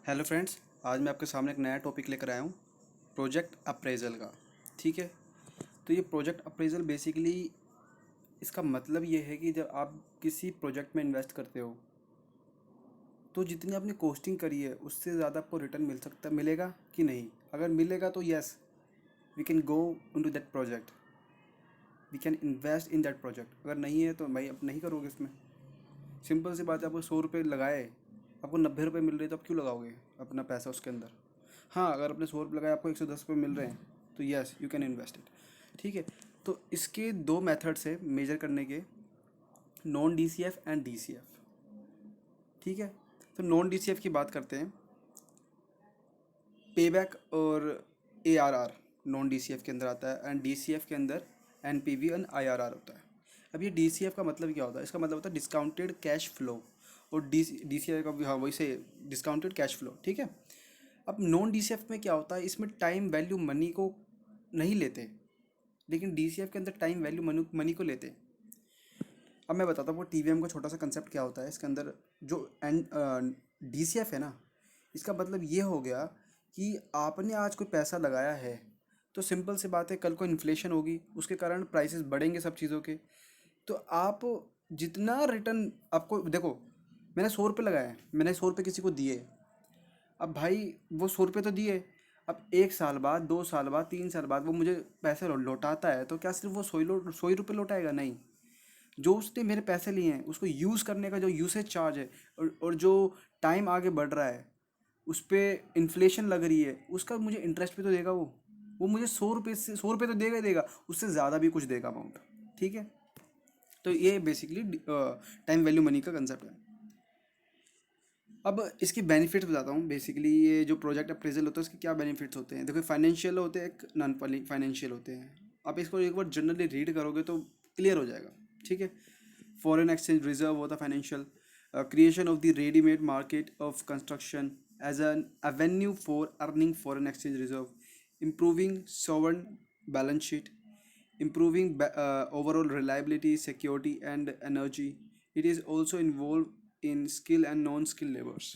Hello friends, आज मैं आपके सामने एक नया टॉपिक लेकर आया हूँ, प्रोजेक्ट अप्रेजल का। ठीक है। तो ये प्रोजेक्ट अप्रेजल बेसिकली इसका मतलब ये है कि जब आप किसी प्रोजेक्ट में इन्वेस्ट करते हो तो जितनी आपने कॉस्टिंग करी है उससे ज़्यादा आपको रिटर्न मिलेगा कि नहीं। अगर मिलेगा तो yes, we can go into that project, we can invest in that project. अगर नहीं है तो भाई आप नहीं करोगे इसमें। सिंपल सी बात है, आपको 100 रुपये लगाए, आपको 90 रुपये मिल रहे तो आप क्यों लगाओगे अपना पैसा उसके अंदर। हाँ, अगर आपने 100 रुपये लगाए आपको 110 रुपये मिल रहे हैं तो yes you can invest it. ठीक है। तो इसके दो मेथड्स है मेजर करने के, नॉन डीसीएफ एंड डीसीएफ। ठीक है। तो नॉन डीसीएफ की बात करते हैं, पेबैक और एआरआर नॉन डीसीएफ के अंदर आता है, एंड डीसीएफ के अंदर एनपीवी एंड आईआरआर होता है। अब ये डीसीएफ का मतलब क्या होता है? इसका मतलब होता है डिस्काउंटेड कैश फ्लो, और डीसीएफ का भी हाँ वही से डिस्काउंटेड कैश फ्लो। ठीक है। अब नॉन डीसीएफ में क्या होता है, इसमें टाइम वैल्यू मनी को नहीं लेते, लेकिन डीसीएफ के अंदर टाइम वैल्यू मनी को लेते। अब मैं बताता हूँ टीवीएम का छोटा सा कंसेप्ट क्या होता है इसके अंदर। जो एन डीसीएफ है ना, इसका मतलब ये हो गया कि आपने आज कोई पैसा लगाया है, तो सिंपल सी बात है, कल को इन्फ्लेशन होगी, उसके कारण प्राइसेस बढ़ेंगे सब चीज़ों के। तो आप जितना रिटर्न आपको देखो, मैंने 100 रुपये लगाए, मैंने 100 रुपये किसी को दिए। अब भाई वो 100 रुपये तो दिए, अब 1 साल बाद, 2 साल बाद, 3 साल बाद वो मुझे पैसे लौटाता है, तो क्या सिर्फ वो 100 रुपये लौटाएगा? नहीं। जो उसने मेरे पैसे लिए हैं उसको यूज़ करने का जो यूसेज चार्ज है, और जो टाइम आगे बढ़ रहा है, उस पर इन्फ्लेशन लग रही है, उसका मुझे इंटरेस्ट भी तो देगा वो मुझे 100 रुपये से 100 रुपये तो देगा ही देगा, उससे ज़्यादा भी कुछ देगा अमाउंट। ठीक है। तो ये बेसिकली टाइम वैल्यू मनी का कंसेप्ट है। अब इसके बेनिफिट्स बताता हूँ। बेसिकली ये जो प्रोजेक्ट अप्रेजल होता है उसके क्या बेनिफिट्स होते हैं, देखो फाइनेंशियल होते हैं, एक नॉन फाइनेंशियल होते हैं। आप इसको एक बार जनरली रीड करोगे तो क्लियर हो जाएगा। ठीक है। फॉरेन एक्सचेंज रिजर्व होता है financial, creation of the readymade market of construction as an avenue for earning foreign exchange reserve, improving sovereign balance sheet, improving overall reliability, security, and energy. It is also involved in skill and non-skill labors.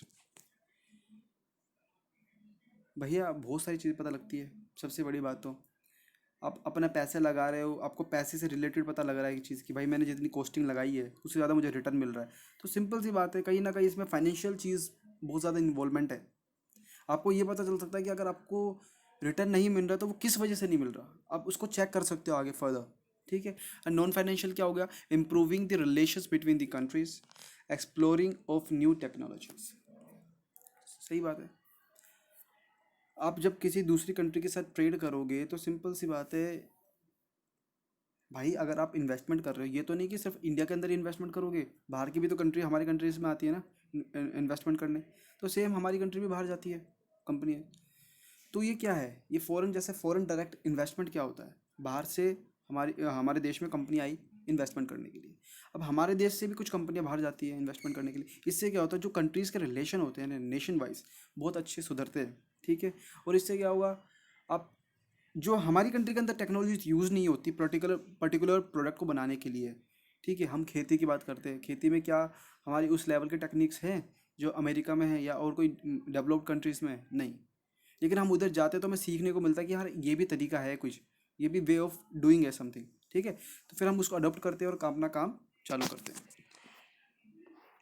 भैया बहुत सारी चीज़ें पता लगती है। सबसे बड़ी बात तो आप अपना पैसे लगा रहे हो, आपको पैसे से रिलेटेड पता लग रहा है कि चीज़ की भाई मैंने जितनी कॉस्टिंग लगाई है उससे ज़्यादा मुझे रिटर्न मिल रहा है। तो सिंपल सी बात है, कहीं ना कहीं इसमें फाइनेंशियल चीज़ बहुत ज़्यादा इन्वॉल्वमेंट है। आपको ये पता चल सकता है कि अगर आपको रिटर्न नहीं मिल रहा तो वो किस वजह से नहीं मिल रहा, आप उसको चेक कर सकते हो आगे फर्दर। ठीक है। एंड नॉन फाइनेंशियल क्या हो गया, improving the relations between the countries, exploring of new technologies. सही बात है। आप जब किसी दूसरी कंट्री के साथ ट्रेड करोगे तो सिंपल सी बात है भाई, अगर आप इन्वेस्टमेंट कर रहे हो, ये तो नहीं कि सिर्फ इंडिया के अंदर ही इन्वेस्टमेंट करोगे, बाहर की भी तो कंट्री हमारी कंट्रीज में आती है ना इन्वेस्टमेंट करने। तो सेम हमारी कंट्री भी बाहर जाती है कंपनी। तो ये क्या है, ये फॉरेन, जैसे फॉरेन डायरेक्ट इन्वेस्टमेंट क्या होता है, बाहर से हमारे देश में कंपनी आई इन्वेस्टमेंट करने के लिए। अब हमारे देश से भी कुछ कंपनियां बाहर जाती हैं इन्वेस्टमेंट करने के लिए। इससे क्या होता है, जो कंट्रीज़ के रिलेशन होते हैं नेशन वाइज, बहुत अच्छे सुधरते हैं। ठीक है। और इससे क्या होगा, आप जो हमारी कंट्री के अंदर टेक्नोलॉजी यूज़ नहीं होती पर्टिकुलर पर्टिकुलर प्रोडक्ट को बनाने के लिए। ठीक है। हम खेती की बात करते हैं, खेती में क्या हमारी उस लेवल के टेक्निक्स हैं जो अमेरिका में है या और कोई डेवलप्ड कंट्रीज़ में नहीं। लेकिन हम उधर जाते तो हमें सीखने को मिलता है कि यार ये भी तरीका है कुछ, ये भी वे ऑफ डूइंग है समथिंग। ठीक है। तो फिर हम उसको अडोप्ट करते हैं और अपना काम चालू करते हैं।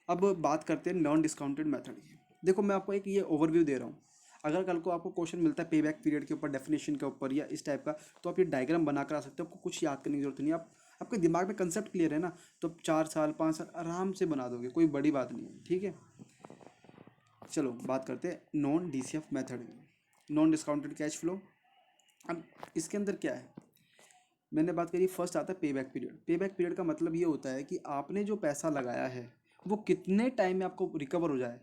अब बात करते हैं नॉन डिस्काउंटेड मेथड की। देखो मैं आपको एक ये ओवरव्यू दे रहा हूँ, अगर कल को आपको क्वेश्चन मिलता है पे बैक पीरियड के ऊपर, डेफिनेशन के ऊपर या इस टाइप का, तो आप ये डायग्राम बना कर आ सकते हो। आपको कुछ याद करने की जरूरत नहीं है, आप आपके दिमाग में कंसेप्ट क्लियर है ना, तो आप 4 साल 5 साल आराम से बना दोगे, कोई बड़ी बात नहीं है। ठीक है। चलो बात करते हैं नॉन डीसीएफ मेथड की, नॉन डिस्काउंटेड कैश फ्लो। अब इसके अंदर क्या है, मैंने बात करी, फर्स्ट आता है पे बैक पीरियड। पे बैक पीरियड का मतलब ये होता है कि आपने जो पैसा लगाया है वो कितने टाइम में आपको रिकवर हो जाए।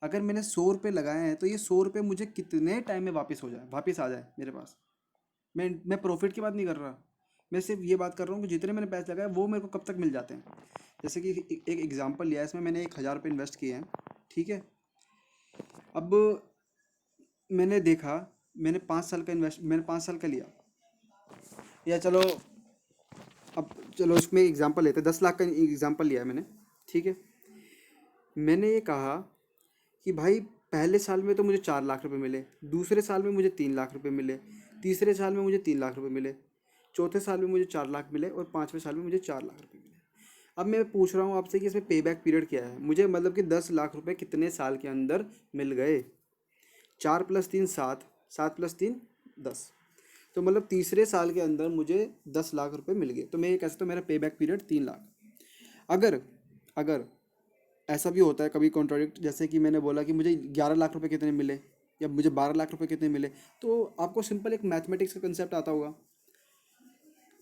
अगर मैंने 100 रुपये लगाए हैं तो ये 100 रुपये मुझे कितने टाइम में वापस आ जाए मेरे पास। मैं प्रॉफिट की बात नहीं कर रहा, मैं सिर्फ ये बात कर रहा हूँ कि जितने मैंने पैसे लगाए वो मेरे को कब तक मिल जाते हैं। जैसे कि एक एग्जांपल लिया है, इसमें मैंने 1,000 रुपये इन्वेस्ट किए हैं। ठीक है। अब मैंने देखा, मैंने 5 साल का लिया, या चलो अब चलो इसमें एग्जांपल लेते हैं, 10 लाख का एग्जांपल लिया है मैंने। ठीक है। मैंने ये कहा कि भाई पहले साल में तो मुझे 4 लाख रुपए मिले, दूसरे साल में मुझे 3 लाख रुपए मिले, तीसरे साल में मुझे 3 लाख रुपए मिले, चौथे साल में मुझे 4 लाख मिले और पाँचवें साल में मुझे 4 लाख रुपए मिले। अब मैं पूछ रहा हूँ आपसे कि इसमें पे बैक पीरियड क्या है मुझे, मतलब कि 10 लाख रुपए कितने साल के अंदर मिल गए। 4 + 3 7, 7 + 3 10, तो मतलब तीसरे साल के अंदर मुझे 10 लाख रुपए मिल गए। तो मैं ये कह सकता हूँ मेरा पे बैक पीरियड 3 लाख। अगर अगर ऐसा भी होता है कभी कॉन्ट्राडिक्ट, जैसे कि मैंने बोला कि मुझे 11 लाख रुपए कितने मिले या मुझे 12 लाख रुपए कितने मिले, तो आपको सिंपल एक मैथमेटिक्स का कंसेप्ट आता होगा।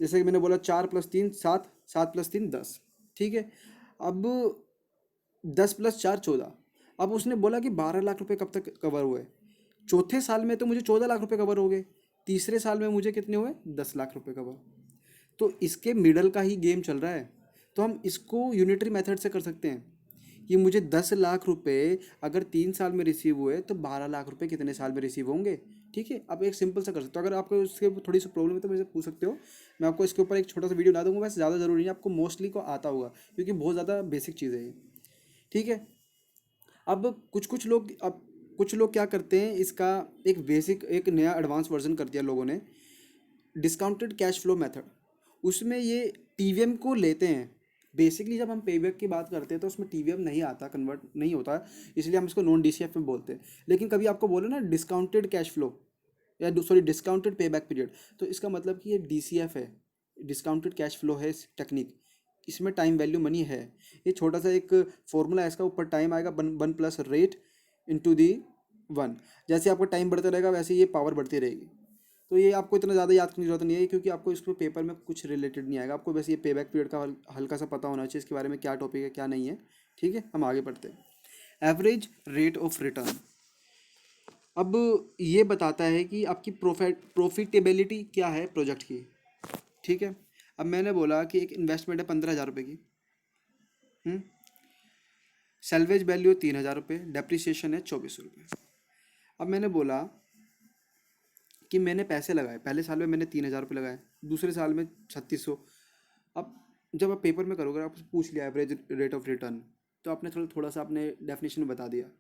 जैसे कि मैंने बोला 4 + 3 7, 7 + 3 10, ठीक है। अब 10 + 4 14। अब उसने बोला कि 12 लाख रुपए कब तक कवर हुए, चौथे साल में तो मुझे 14 लाख रुपए कवर हो गए, तीसरे साल में मुझे कितने हुए 10 लाख रुपए कवर। तो इसके मिडल का ही गेम चल रहा है। तो हम इसको यूनिटरी मेथड से कर सकते हैं कि मुझे 10 लाख रुपए अगर 3 साल में रिसीव हुए तो 12 लाख रुपए कितने साल में रिसीव होंगे। ठीक है, आप एक सिंपल सा कर सकते हो। अगर आपको उसके थोड़ी सी प्रॉब्लम है तो मुझे पूछ सकते हो, मैं आपको इसके ऊपर एक छोटा सा वीडियो बना दूंगा। वैसे ज़्यादा ज़रूरी नहीं है, आपको मोस्टली को आता होगा क्योंकि बहुत ज़्यादा बेसिक चीज़ है ये। ठीक है। अब कुछ लोग क्या करते हैं, इसका एक बेसिक एक नया एडवांस वर्जन कर दिया लोगों ने, डिस्काउंटेड कैश फ्लो मेथड। उसमें ये टीवीएम को लेते हैं। बेसिकली जब हम पेबैक की बात करते हैं तो उसमें टीवीएम नहीं आता, कन्वर्ट नहीं होता, इसलिए हम इसको नॉन डीसीएफ में बोलते हैं। लेकिन कभी आपको बोलो ना डिस्काउंटेड कैश फ्लो या सॉरी डिस्काउंटेड पेबैक पीरियड, तो इसका मतलब कि ये डीसीएफ है, डिस्काउंटेड कैश फ्लो है टेक्निक। इसमें टाइम वैल्यू मनी है। ये छोटा सा एक फॉर्मूला है, इसका ऊपर टाइम आएगा, 1 + रेट इंटू दी 1। जैसे आपका टाइम बढ़ता रहेगा वैसे ये पावर बढ़ती रहेगी। तो ये आपको इतना ज़्यादा याद करने की जरूरत नहीं है क्योंकि आपको इसमें पेपर में कुछ रिलेटेड नहीं आएगा। आपको बस ये पेबैक पीरियड का हल्का सा पता होना चाहिए इसके बारे में, क्या टॉपिक है क्या नहीं है। ठीक है, हम आगे बढ़ते हैं। Average rate of return. अब ये बताता है कि आपकी प्रॉफिटेबिलिटी क्या है प्रोजेक्ट की। ठीक है। अब मैंने बोला कि एक इन्वेस्टमेंट है 15,000 रुपये की, सेल्वेज वैल्यू 3,000 रुपये, डेप्रिसिएशन है 2400 रुपये। अब मैंने बोला कि मैंने पैसे लगाए, पहले साल में मैंने 3,000 रुपये लगाए, दूसरे साल में 3600। अब जब आप पेपर में करोगे, आप पूछ लिया एवरेज रेट ऑफ रिटर्न, तो आपने थोड़ा सा अपने डेफिनेशन में बता दिया,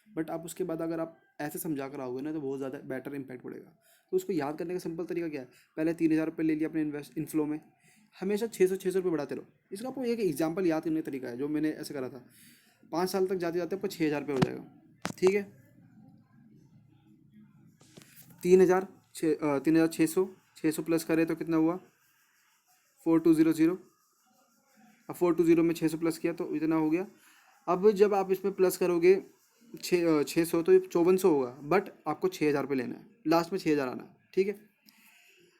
बट आप उसके बाद अगर आप ऐसे समझा कर आओगे ना तो बहुत ज़्यादा बेटर इंपैक्ट पड़ेगा। तो उसको याद करने का सिंपल तरीका क्या है, पहले 3,000 रुपये ले लिया अपने इनफ्लो में, हमेशा 600 रुपये बढ़ाते रहो। इसका आपको एक एग्जाम्पल याद करने का तरीका है जो मैंने ऐसे करा था। 5 साल तक जाते जाते आपको 6,000 रुपये हो जाएगा। ठीक है, 3,600 प्लस करें तो कितना हुआ 4200। अब 420 में 600 प्लस किया तो इतना हो गया। अब जब आप इसमें प्लस करोगे 600 तो 5400 होगा, बट आपको 6,000 रुपये लेना है, लास्ट में 6,000 आना है। ठीक है।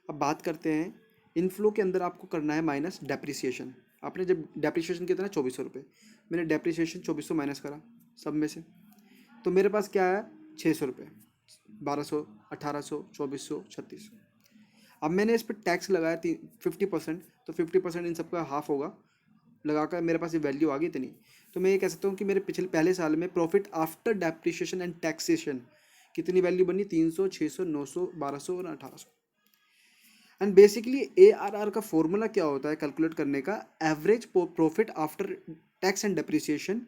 अब बात करते हैं इनफ्लो के अंदर आपको करना है माइनस डेप्रिसिएशन। आपने जब डेप्रिसिएशन कितना 2400 रुपये, मैंने डेप्रिसिएशन 2400 माइनस करा सब में से, तो मेरे पास क्या है 600 रुपये, 1200, 1800, 2400, 3600। अब मैंने इस पर टैक्स लगाया 50%, तो 50% इन सबका हाफ होगा, लगाकर मेरे पास ये वैल्यू आ गई इतनी। तो मैं ये कह सकता हूँ कि मेरे पहले साल में profit after depreciation and taxation कितनी वैल्यू बनी 300, 600, 900, 1200 और 1800। एंड बेसिकली ARR का फॉर्मूला क्या होता है कैलकुलेट करने का, average profit after tax and depreciation.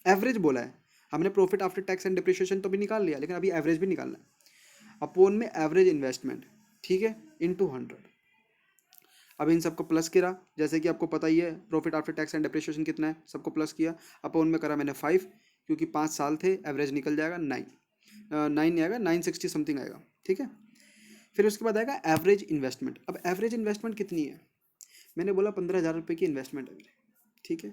Average बोला है हमने, profit after tax and depreciation तो भी निकाल लिया, लेकिन अभी एवरेज भी निकालना है, अपोन में एवरेज इन्वेस्टमेंट। ठीक है, इंटू 100। अब इन सबको प्लस करा, जैसे कि आपको पता ही है profit after tax and depreciation कितना है, सबको प्लस किया, अपोन में करा मैंने 5, क्योंकि 5 साल थे, एवरेज निकल जाएगा 9, 9 नहीं आएगा 960 समथिंग आएगा। ठीक है। फिर उसके बाद आएगा एवरेज इन्वेस्टमेंट। अब एवरेज इन्वेस्टमेंट कितनी है, मैंने बोला 15,000 रुपये की इन्वेस्टमेंट है मेरी। ठीक है,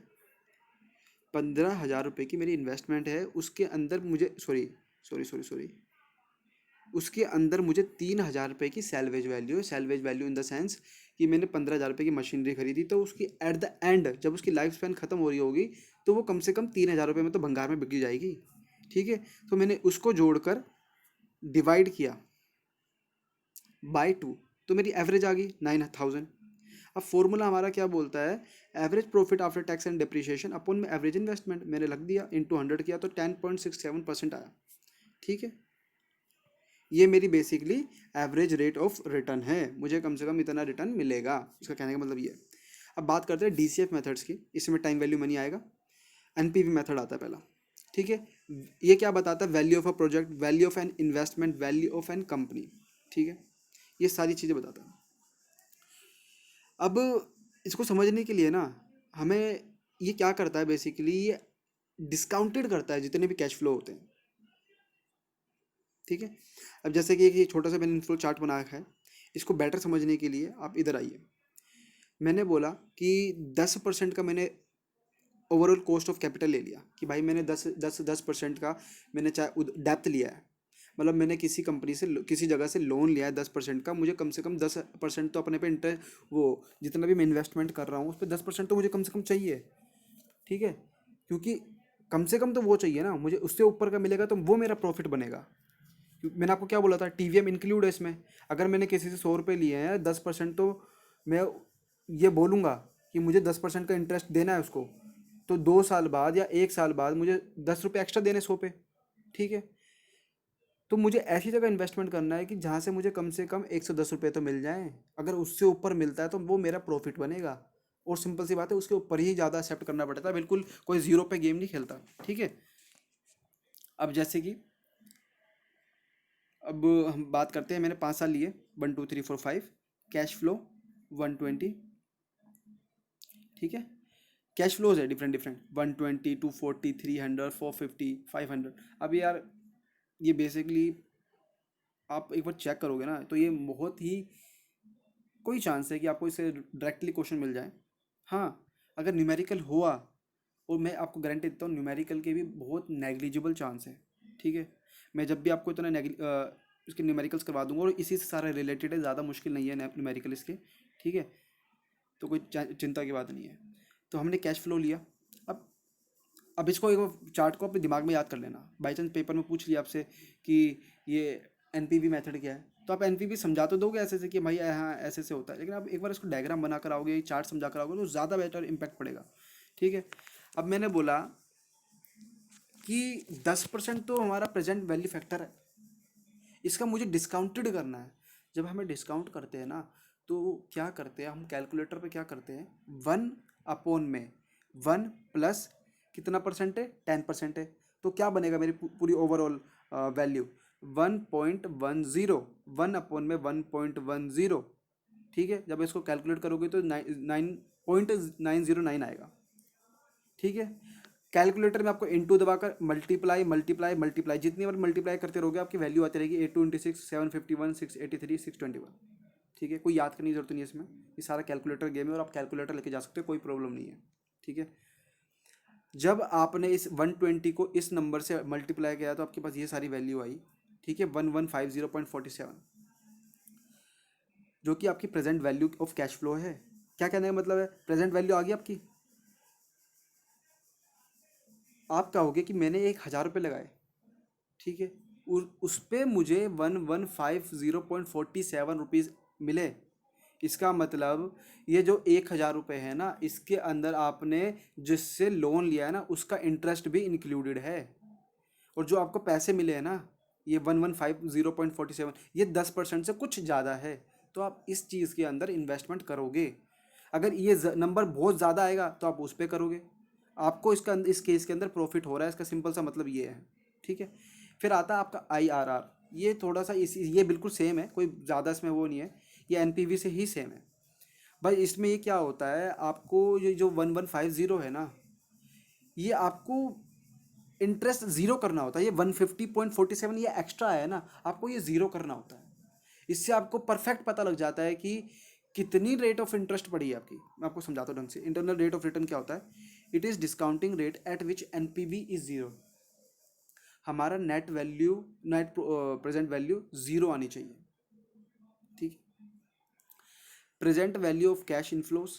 15,000 रुपये की मेरी इन्वेस्टमेंट है, उसके अंदर मुझे सॉरी उसके अंदर मुझे 3,000 रुपये की सैलवेज वैल्यू है। Salvage value in the sense कि मैंने 15,000 रुपये की मशीनरी खरीदी, तो उसकी एट द एंड जब उसकी लाइफ स्पैन ख़त्म हो रही होगी तो वो कम से कम 3,000 रुपये में तो भंगार में बिक जाएगी। ठीक है, तो मैंने उसको जोड़कर डिवाइड किया बाय 2, तो मेरी एवरेज आ गई 9,000। अब फॉर्मूला हमारा क्या बोलता है, average profit after tax and depreciation upon में एवरेज इन्वेस्टमेंट, मैंने लग दिया इंटू 100 किया तो 10.67% आया। ठीक है, ये मेरी basically average rate of return है, मुझे कम से कम इतना रिटर्न मिलेगा, इसका कहने का मतलब ये है। अब बात करते हैं DCF मेथड्स की, इसमें टाइम वैल्यू मनी आएगा, NPV मेथड आता है पहला। ठीक है, ये क्या बताता है? Value of a project, value of an investment, value of an company. ठीक है, ये सारी चीज़ें बताता है। अब इसको समझने के लिए ना हमें, ये क्या करता है बेसिकली, ये डिस्काउंटेड करता है जितने भी कैश फ्लो होते हैं। ठीक है, अब जैसे कि एक ये छोटा सा मैंने इन्फ्लो चार्ट बनाया है, इसको बेटर समझने के लिए आप इधर आइए। मैंने बोला कि 10% का मैंने ओवरऑल कॉस्ट ऑफ कैपिटल ले लिया, कि भाई मैंने 10% का मैंने चाहे डेप्थ लिया है, मतलब मैंने किसी कंपनी से किसी जगह से लोन लिया है 10% का, मुझे कम से कम 10% तो अपने पे इंटरेस्ट, वो जितना भी मैं इन्वेस्टमेंट कर रहा हूँ उस पर 10% तो मुझे कम से कम चाहिए। ठीक है, क्योंकि कम से कम तो वो चाहिए ना मुझे, उससे ऊपर का मिलेगा तो वो मेरा प्रॉफिट बनेगा। मैंने आपको क्या बोला था, टीवीएम इंक्लूड है इसमें। अगर मैंने किसी से 100 रुपये लिए हैं, 10% तो मैं ये बोलूँगा कि मुझे 10% का इंटरेस्ट देना है उसको, तो 2 साल बाद या 1 साल बाद मुझे 10 रुपये एक्स्ट्रा देने 100 पे। ठीक है, तो मुझे ऐसी जगह इन्वेस्टमेंट करना है कि जहाँ से कम 110 रुपये तो मिल जाए। अगर उससे ऊपर मिलता है तो वो मेरा प्रॉफिट बनेगा। और सिंपल सी बात है, उसके ऊपर ही ज़्यादा एक्सेप्ट करना पड़ता है, बिल्कुल कोई जीरो पे गेम नहीं खेलता। ठीक है, अब जैसे कि अब हम बात करते हैं, मैंने 5 साल लिए, 1 2 3 4 5, कैश फ्लो 120। ठीक है, कैश फ्लोज है डिफरेंट डिफरेंट, 120 240 300 450 500। अब यार ये बेसिकली आप एक बार चेक करोगे ना तो ये बहुत ही कोई चांस है कि आपको इससे डायरेक्टली क्वेश्चन मिल जाए। हाँ, अगर न्यूमेरिकल हुआ, और मैं आपको गारंटी देता हूँ न्यूमेरिकल के भी बहुत नेग्लिजिबल चांस है। ठीक है, मैं जब भी आपको इतना इसके न्यूमेरिकल्स करवा दूंगा, और इसी से सारा रिलेटेड है, ज़्यादा मुश्किल नहीं है न्यूमेरिकल इसके। ठीक है, तो कोई चिंता की बात नहीं है। तो हमने कैश फ्लो लिया। अब अब इसको एक चार्ट को अपने दिमाग में याद कर लेना, बाई चांस पेपर में पूछ लिया आपसे कि ये एनपीवी मेथड क्या है, तो आप एनपीवी समझा तो दोगे ऐसे से कि भाई हाँ ऐसे से होता है, लेकिन आप एक बार इसको डायग्राम बना कर आओगे, चार्ट समझा कर आओगे, तो ज़्यादा बेटर इम्पैक्ट पड़ेगा। ठीक है, अब मैंने बोला कि 10% तो हमारा प्रेजेंट वैल्यू फैक्टर है, इसका मुझे डिस्काउंटेड करना है। जब हमें डिस्काउंट करते हैं ना, तो क्या करते हैं हम कैलकुलेटर पे, क्या करते हैं, 1 अपॉन में 1 प्लस कितना परसेंट है, 10% है, तो क्या बनेगा मेरी पूरी ओवरऑल वैल्यू, 1.10, 1/में 1.10। ठीक है, जब इसको कैलकुलेट करोगे तो 9.909 आएगा। ठीक है, कैलकुलेटर में आपको इनटू दबाकर मल्टीप्लाई मल्टीप्लाई मल्टीप्लाई, जितनी बार मल्टीप्लाई करते रहोगे आपकी वैल्यू आती रहेगी 8 2 6 751 683 621। ठीक है, कोई याद करने की जरूरत नहीं है इसमें, ये सारा कैलकुलेटर गेम है और आप कैलकुलेटर लेके जा सकते हो, कोई प्रॉब्लम नहीं है। ठीक है, जब आपने इस 120 को इस नंबर से मल्टीप्लाई किया तो आपके पास ये सारी वैल्यू आई। ठीक है, 1150.47, जो कि आपकी present value of cash flow है। क्या कहने का मतलब है, प्रेजेंट वैल्यू आ गई आपकी। आप कहोगे कि मैंने 1,000 रुपये लगाए, ठीक है, उस पर मुझे 1150.47 रुपीज़ मिले। इसका मतलब ये जो 1,000 रुपये है ना, इसके अंदर आपने जिससे लोन लिया है ना उसका इंटरेस्ट भी इंक्लूडेड है। और जो आपको पैसे मिले हैं ना, ये 1150.47, ये 10% से कुछ ज़्यादा है। तो आप इस चीज़ के अंदर इन्वेस्टमेंट करोगे। अगर ये नंबर बहुत ज़्यादा आएगा तो आप उस पर करोगे, आपको इस केस के अंदर प्रॉफिट हो रहा है, इसका सिंपल सा मतलब ये है। ठीक है, फिर आता है आपका IRR। ये थोड़ा सा ये बिल्कुल सेम है, कोई ज़्यादा इसमें वो नहीं है, ये एनपीवी से ही सेम है। भाई इसमें ये क्या होता है, आपको ये जो 1150 है ना, ये आपको इंटरेस्ट ज़ीरो करना होता है। ये 150.47 ये एक्स्ट्रा है ना, आपको ये ज़ीरो करना होता है। इससे आपको परफेक्ट पता लग जाता है कि कितनी रेट ऑफ इंटरेस्ट पड़ी है आपकी। मैं आपको समझाता हूँ ढंग से, इंटरनल रेट ऑफ रिटर्न क्या होता है। It is discounting rate at which NPV is zero. हमारा नेट प्रेजेंट वैल्यू ज़ीरो आनी चाहिए। ठीक, present value of cash inflows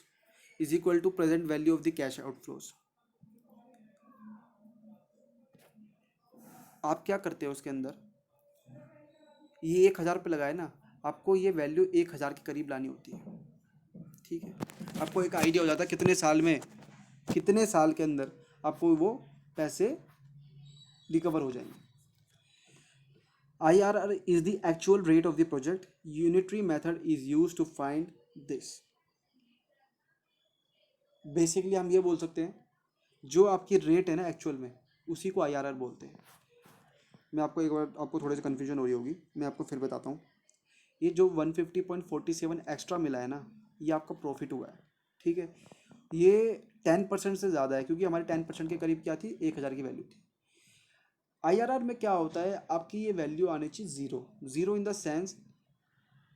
is equal to present value of the cash outflows. आप क्या करते हो उसके अंदर, ये 1,000 रुपये लगाए ना, आपको ये वैल्यू 1,000 के करीब लानी होती है। ठीक है, आपको एक आइडिया हो जाता है कितने साल में, कितने साल के अंदर आपको वो पैसे रिकवर हो जाएंगे। IRR is the actual rate of the project. Unitary method is used to find this. Basically हम ये बोल सकते हैं, जो आपकी रेट है ना एक्चुअल में, उसी को आईआरआर बोलते हैं। मैं आपको एक बार, आपको थोड़ी सी कन्फ्यूजन हो रही होगी, मैं आपको फिर बताता हूँ। ये जो 150.47 एक्स्ट्रा मिला है ना, ये आपका प्रॉफिट हुआ है, ठीक है। ये 10% से ज़्यादा है, क्योंकि हमारी 10% के करीब क्या थी, 1,000 की वैल्यू थी। आईआरआर में क्या होता है, आपकी ये वैल्यू आनी चाहिए zero. Zero in the sense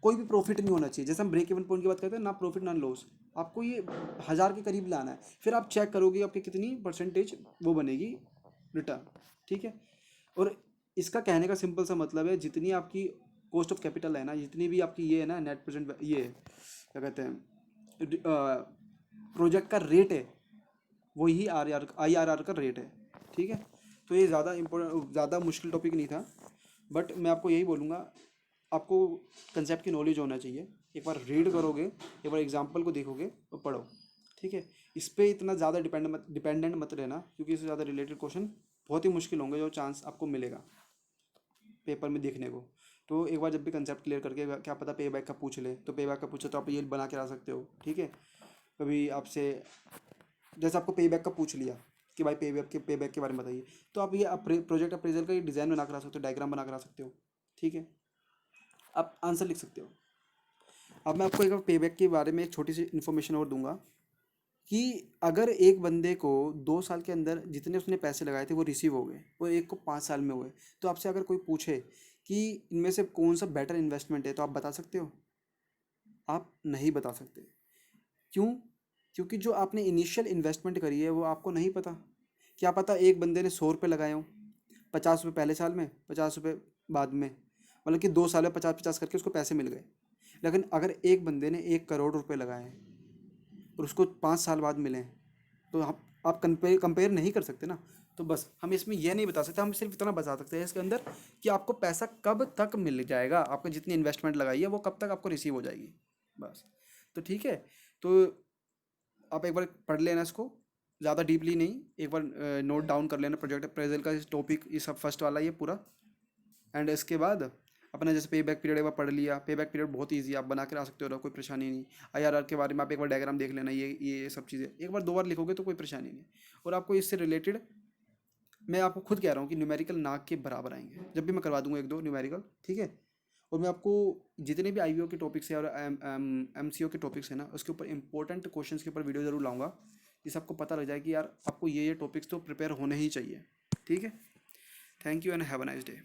कोई भी प्रॉफिट नहीं होना चाहिए। जैसे हम ब्रेक इवन पॉइंट की बात करते हैं ना, प्रॉफिट ना लॉस, आपको ये 1,000 के करीब लाना है। फिर आप चेक करोगे आपकी कितनी परसेंटेज वो बनेगी रिटर्न, ठीक है। और इसका कहने का सिंपल सा मतलब है, जितनी आपकी कॉस्ट ऑफ कैपिटल है ना, जितनी भी आपकी ये है ना नेट प्रेजेंट, ये क्या कहते हैं, प्रोजेक्ट का रेट है, वही आईआरआर का रेट है, ठीक है। तो ये ज़्यादा इम्पोर्टेंट, ज़्यादा मुश्किल टॉपिक नहीं था, बट मैं आपको यही बोलूँगा, आपको कंसेप्ट की नॉलेज होना चाहिए। एक बार रीड करोगे, एक बार एग्जाम्पल को देखोगे तो पढ़ो, ठीक है। इस पर इतना ज़्यादा डिपेंडेंट मत रहना, क्योंकि इससे ज़्यादा रिलेटेड क्वेश्चन बहुत ही मुश्किल होंगे जो चांस आपको मिलेगा पेपर में देखने को। तो एक बार जब भी कंसेप्ट क्लियर करके, क्या पता पे बैक का पूछ ले, तो पे बैक का पूछे तो आप ये बना के ला सकते हो, ठीक है। कभी आपसे, जैसे आपको पे बैक का पूछ लिया कि भाई पे बैक के बारे में बताइए, तो आप ये प्रोजेक्ट अप्रेजल का ये डिज़ाइन बना कर आ सकते हो, डायग्राम बना कर आ सकते हो, ठीक है। आप आंसर लिख सकते हो। अब मैं आपको एक पे बैक के बारे में एक छोटी सी इन्फॉर्मेशन और दूंगा, कि अगर एक बंदे को 2 साल के अंदर जितने उसने पैसे लगाए थे वो रिसीव हो गए, और एक को 5 साल में हुए, तो आपसे अगर कोई पूछे कि इनमें से कौन सा बेटर इन्वेस्टमेंट है, तो आप बता सकते हो? आप नहीं बता सकते। क्यों? क्योंकि जो आपने इनिशियल इन्वेस्टमेंट करी है वो आपको नहीं पता। क्या पता एक बंदे ने 100 रुपये लगाए हों, 50 रुपये पहले साल में, 50 रुपये बाद में, मतलब कि 2 साल में 50-50 करके उसको पैसे मिल गए। लेकिन अगर एक बंदे ने 1 करोड़ रुपये लगाए हैं और उसको 5 साल बाद मिले, तो आप कंपेयर नहीं कर सकते ना। तो बस हम इसमें यह नहीं बता सकते, हम सिर्फ इतना बता सकते हैं इसके अंदर कि आपको पैसा कब तक मिल जाएगा, आपको जितनी इन्वेस्टमेंट लगाई है वो कब तक आपको रिसीव हो जाएगी, बस। तो ठीक है। तो आप एक बार पढ़ लेना इसको, ज़्यादा डीपली नहीं, एक बार नोट डाउन कर लेना प्रोजेक्ट अप्रेजल का टॉपिक, ये सब फर्स्ट वाला ये पूरा। एंड इसके बाद अपना जैसे पे बैक पीरियड एक बार पढ़ लिया, पे बैक पीरियड बहुत ईजी, आप बना के ला सकते हो, कोई परेशानी नहीं। आईआरआर के बारे में आप एक बार डायग्राम देख लेना, ये सब चीज़ें एक बार 2 बार लिखोगे तो कोई परेशानी नहीं। और आपको इससे रिलेटेड, मैं आपको खुद कह रहा हूँ कि न्यूमेरिकल नाक के बराबर आएंगे, जब भी मैं करवा दूंगा 1-2 न्यूमेरिकल, ठीक है। और मैं आपको जितने भी आईवीओ के टॉपिक्स हैं और एमसीओ के टॉपिक्स हैं ना, उसके ऊपर इंपॉर्टेंट क्वेश्चंस के ऊपर वीडियो जरूर लाऊंगा, जिससे आपको पता लग जाए कि यार आपको ये टॉपिक्स तो प्रिपेयर होने ही चाहिए, ठीक है। Thank you and have a nice day.